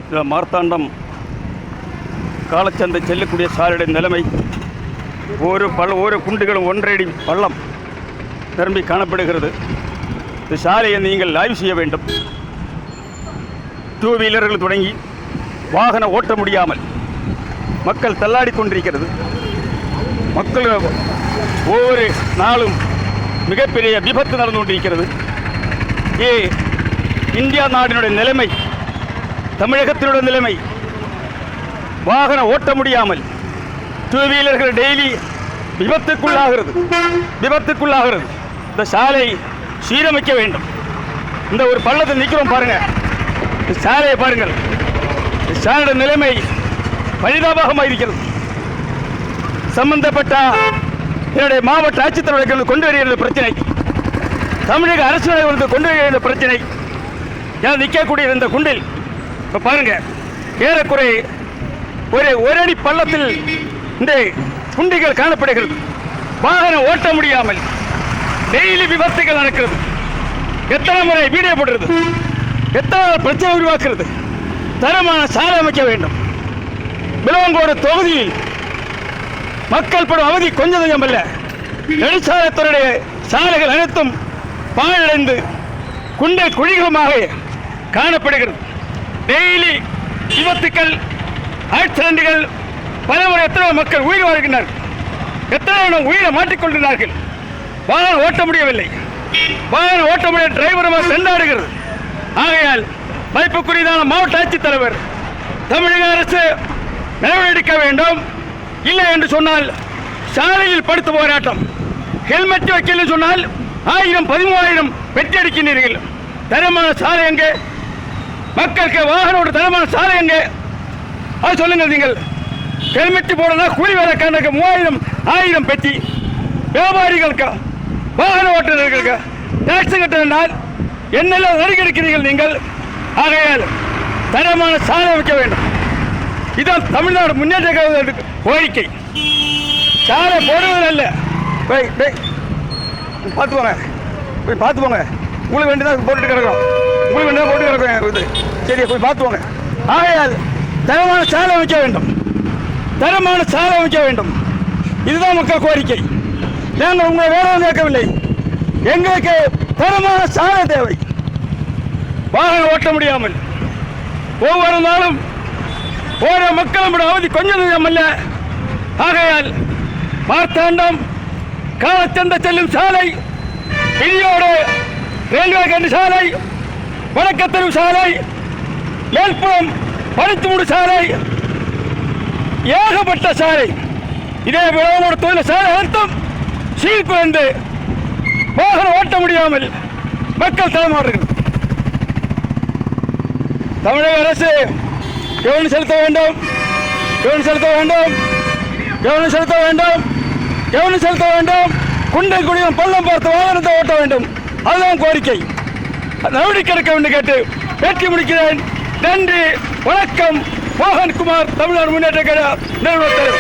இந்த மார்த்தாண்டம் காலச்சந்தை செல்லக்கூடிய சாலையுடைய நிலைமை ஒரு குண்டுகளும் ஒன்றடி பள்ளம் நிரம்பி காணப்படுகிறது. இந்த சாலையை நீங்கள் ஆய்வு செய்ய வேண்டும். 2 வீலர்கள் தொடங்கி வாகனம் ஓட்ட முடியாமல் மக்கள் தள்ளாடி கொண்டிருக்கிறது. மக்கள் ஒவ்வொரு நாளும் மிகப்பெரிய விபத்து நடந்து கொண்டிருக்கிறது. இந்தியா நாட்டினுடைய நிலைமை, தமிழகத்தினுடைய நிலைமை, வாகனம் ஓட்ட முடியாமல் 2 வீலர்கள் டெய்லி விபத்துக்குள்ளாகிறது. இந்த சாலை சீரமைக்க வேண்டும். இந்த ஒரு பள்ளத்தை நிற்கிறோம் பாருங்க, இந்த சாலையை பாருங்கள். இந்த சாலையுடைய நிலைமை பரிதாபமாக இருக்கிறது. சம்பந்தப்பட்ட என்னுடைய மாவட்ட ஆட்சித்தலைவர்கள் கொண்டு வருகிற பிரச்சனை, தமிழக அரசு கொண்டு வருகிற பிரச்சனை, நிற்கக்கூடிய இந்த குண்டில் இப்போ பாருங்க, ஏறக்குறை ஒரு அடி பள்ளத்தில் இந்த குண்டிகள் காணப்படுகிறது. வாகனம் ஓட்ட முடியாமல் டெய்லி விபத்துகள் நடக்கிறது. எத்தனை முறை வீடியோ போடுறது, எத்தனை பிரச்சனை உருவாக்குறது. தரமான சாலை அமைக்க வேண்டும். விலவங்கோடு தொகுதியில் மக்கள் படும் அவதி கொஞ்சம் கொஞ்சம் அல்ல. நெடுஞ்சாலைத்துறையுடைய சாலைகள் அனைத்தும் பாழடைந்து குண்டை குழிகளுமாக காணப்படுகிறது. டெய்லி விபத்துக்கள், ஆக்சிடென்ட்கள், பலமுறை எத்தனை மக்கள் உயிர் வாழ்கின்றார்கள், எத்தனை உயிரை மாட்டிக்கொள்கிறார்கள். வாகனம் ஓட்ட முடியவில்லை, வாகனம் ஓட்ட முடிய டிரைவருமாக திண்டாடுகிறது. ஆகையால் மதிப்புக்குரியதான மாவட்ட ஆட்சித்தலைவர் தமிழக அரசு நடவடிக்கை எடுக்க வேண்டும். இல்லை என்று சொன்னால் சாலையில் படுத்து போராட்டம். ஹெல்மெட் வைக்கல சொன்னால் 1000 13,000 பெட்டி அடிக்கின்றீர்கள். தரமான சாலை எங்கே? மக்களுக்கு வாகனோட தரமான சாலை எங்கே? அது சொல்லுங்கள். நீங்கள் ஹெல்மெட் போடலாம், கூலி வேலைக்காரனுக்கு 3000 1000 பெட்டி, வியாபாரிகளுக்கு, வாகன ஓட்டுநர்களுக்கு டாக்ஸ் கட்டினால் என்னெல்லாம் நெருக்கடிக்கிறீர்கள் நீங்கள். ஆகையால் தரமான சாலை வைக்க வேண்டும். இதான் தமிழ்நாடு முன்னேற்ற கழக கோரிக்கை. சாலை போடுவதில்ல, பார்த்துக்கோங்க, போய் பார்த்துக்கோங்க. உங்களுக்கு வேண்டியதான் போட்டு கிடக்கும், உங்களுக்கு வேண்டியதான் போட்டு கிடக்கும். இது சரியா, போய் பார்த்துக்கோங்க. ஆகையால் தரமான சாலை அமைக்க வேண்டும், தரமான சாலை அமைக்க வேண்டும். இதுதான் மக்கள் கோரிக்கை. நாங்கள் உங்களை வேலை கேட்கவில்லை. எங்களுக்கு தரமான சாலை தேவை. வாகனம் ஓட்ட முடியாமல் ஒவ்வொரு நாளும் ஓரோ மக்களும் அவதி கொஞ்சம் அல்ல. ஆகையால் மார்த்தாண்டம் காலச்சந்தை செல்லும் சாலை, இடியோடு ரயில்வே கண்டு சாலை, வடக்கத்தெரு சாலை, மேல்புறம் பருத்திமூடு சாலை, ஏகப்பட்ட சாலை. இதே விளவோட தொழில் சாலை அனைத்தும் சீர்குலைந்து வாகனம் ஓட்ட முடியாமல் மக்கள் தளமாறுகிறது. தமிழக அரசு கவனம் செலுத்த வேண்டும், கவனம் செலுத்த வேண்டும், கவனம் செலுத்த வேண்டும், கவனம் செலுத்த வேண்டும். குண்டை குடியும் பள்ளம் பார்த்து வாகனத்தை ஓட்ட வேண்டும். அதுதான் கோரிக்கை. நடவடிக்கை எடுக்க வேண்டும் கேட்டு பேட்டி முடிக்கிறேன். நன்றி, வணக்கம். மோகன்குமார், தமிழ்நாடு முன்னேற்ற கழக நிறுவனர்.